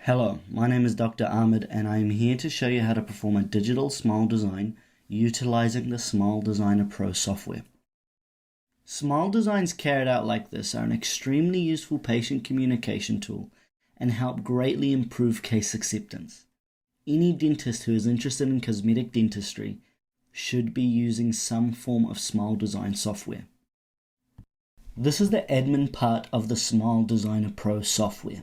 Hello, my name is Dr. Ahmed and I am here to show you how to perform a digital smile design utilizing the Smile Designer Pro software. Smile designs carried out like this are an extremely useful patient communication tool and help greatly improve case acceptance. Any dentist who is interested in cosmetic dentistry should be using some form of smile design software. This is the admin part of the Smile Designer Pro software.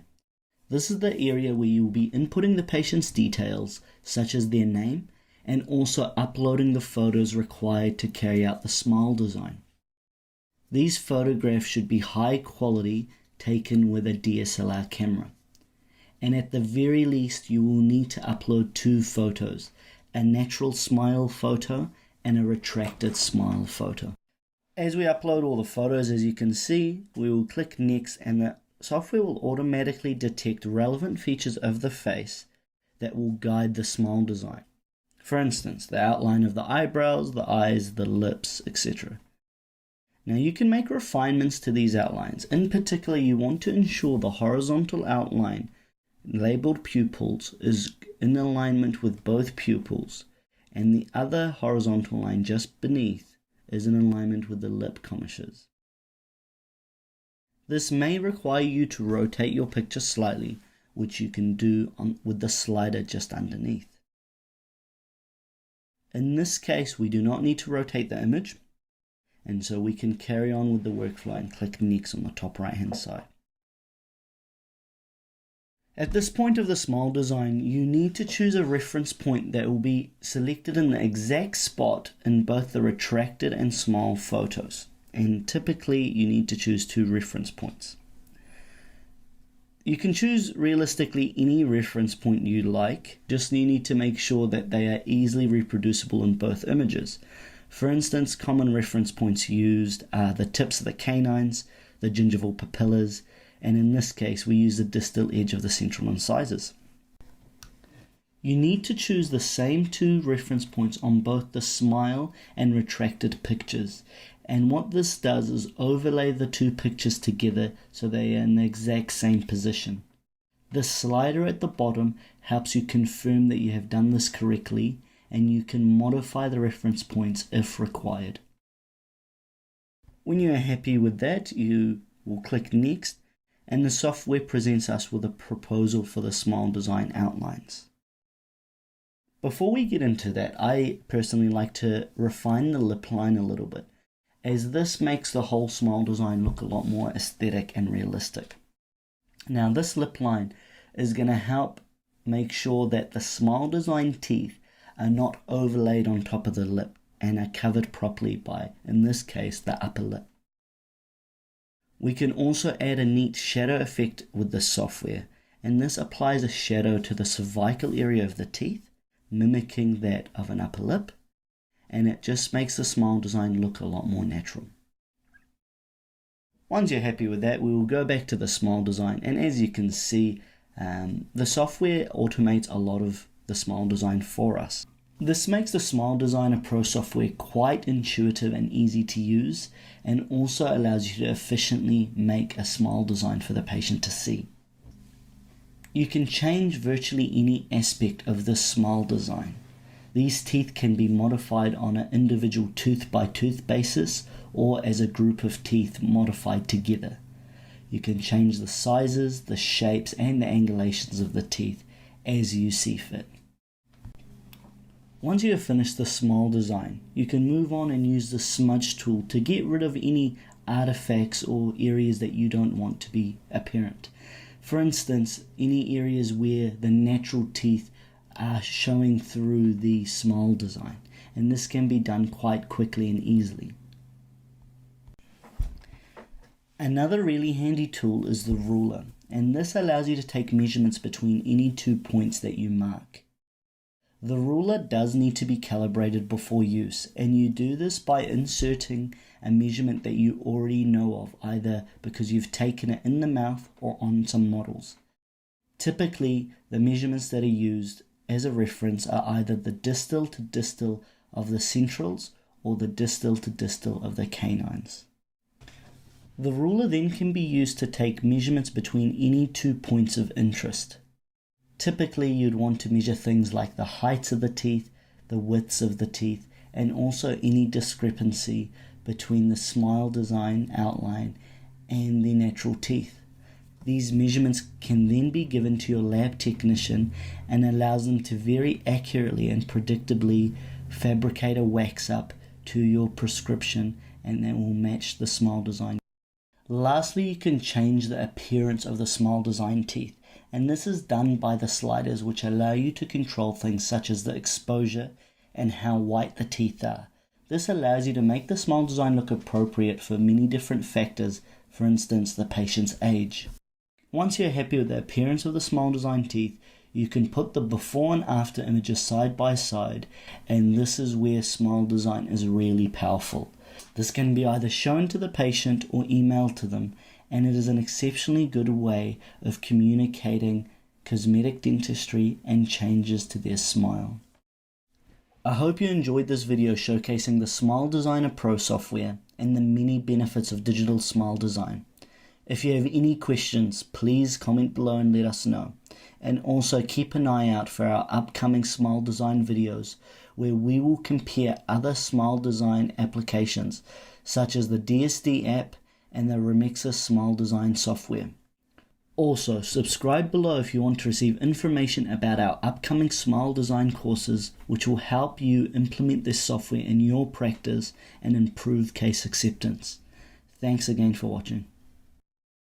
This is the area where you will be inputting the patient's details, such as their name, and also uploading the photos required to carry out the smile design. These photographs should be high quality, taken with a DSLR camera. And at the very least, you will need to upload two photos, a natural smile photo and a retracted smile photo. As we upload all the photos, as you can see, we will click Next and the software will automatically detect relevant features of the face that will guide the smile design. For instance, the outline of the eyebrows, the eyes, the lips, etc. Now you can make refinements to these outlines. In particular, you want to ensure the horizontal outline labeled pupils is in alignment with both pupils, and the other horizontal line just beneath is in alignment with the lip commissures. This may require you to rotate your picture slightly, which you can do with the slider just underneath. In this case, we do not need to rotate the image, and so we can carry on with the workflow and click Next on the top right hand side. At this point of the smile design, you need to choose a reference point that will be selected in the exact spot in both the retracted and smile photos. And typically you need to choose two reference points. You can choose realistically any reference point you like, just you need to make sure that they are easily reproducible in both images. For instance, common reference points used are the tips of the canines, the gingival papillas, and in this case we use the distal edge of the central incisors. You need to choose the same two reference points on both the smile and retracted pictures. And what this does is overlay the two pictures together so they are in the exact same position. The slider at the bottom helps you confirm that you have done this correctly, and you can modify the reference points if required. When you are happy with that, you will click Next, and the software presents us with a proposal for the smile design outlines. Before we get into that, I personally like to refine the lip line a little bit, as this makes the whole smile design look a lot more aesthetic and realistic. Now this lip line is going to help make sure that the smile design teeth are not overlaid on top of the lip and are covered properly by, in this case, the upper lip. We can also add a neat shadow effect with the software, and this applies a shadow to the cervical area of the teeth, mimicking that of an upper lip, and it just makes the smile design look a lot more natural. Once you're happy with that, we will go back to the smile design, and as you can see, the software automates a lot of the smile design for us. This makes the Smile Designer Pro software quite intuitive and easy to use, and also allows you to efficiently make a smile design for the patient to see. You can change virtually any aspect of this smile design. These teeth can be modified on an individual tooth by tooth basis or as a group of teeth modified together. You can change the sizes, the shapes and the angulations of the teeth as you see fit. Once you have finished the smile design, you can move on and use the smudge tool to get rid of any artifacts or areas that you don't want to be apparent. For instance, any areas where the natural teeth are showing through the smile design, and this can be done quite quickly and easily. Another really handy tool is the ruler, and this allows you to take measurements between any 2 points that you mark. The ruler does need to be calibrated before use, and you do this by inserting a measurement that you already know of, either because you've taken it in the mouth or on some models. Typically, the measurements that are used as a reference are either the distal to distal of the centrals or the distal to distal of the canines. The ruler then can be used to take measurements between any 2 points of interest. Typically, you'd want to measure things like the heights of the teeth, the widths of the teeth, and also any discrepancy between the smile design outline and the natural teeth. These measurements can then be given to your lab technician and allows them to very accurately and predictably fabricate a wax up to your prescription, and that will match the smile design. Lastly, you can change the appearance of the smile design teeth, and this is done by the sliders, which allow you to control things such as the exposure and how white the teeth are. This allows you to make the smile design look appropriate for many different factors, for instance the patient's age. Once you're happy with the appearance of the smile design teeth, you can put the before and after images side by side, and this is where smile design is really powerful. This can be either shown to the patient or emailed to them, and it is an exceptionally good way of communicating cosmetic dentistry and changes to their smile. I hope you enjoyed this video showcasing the Smile Designer Pro software and the many benefits of digital smile design. If you have any questions, please comment below and let us know. And also keep an eye out for our upcoming smile design videos, where we will compare other smile design applications such as the DSD app and the Remexis smile design software. Also, subscribe below if you want to receive information about our upcoming smile design courses, which will help you implement this software in your practice and improve case acceptance. Thanks again for watching.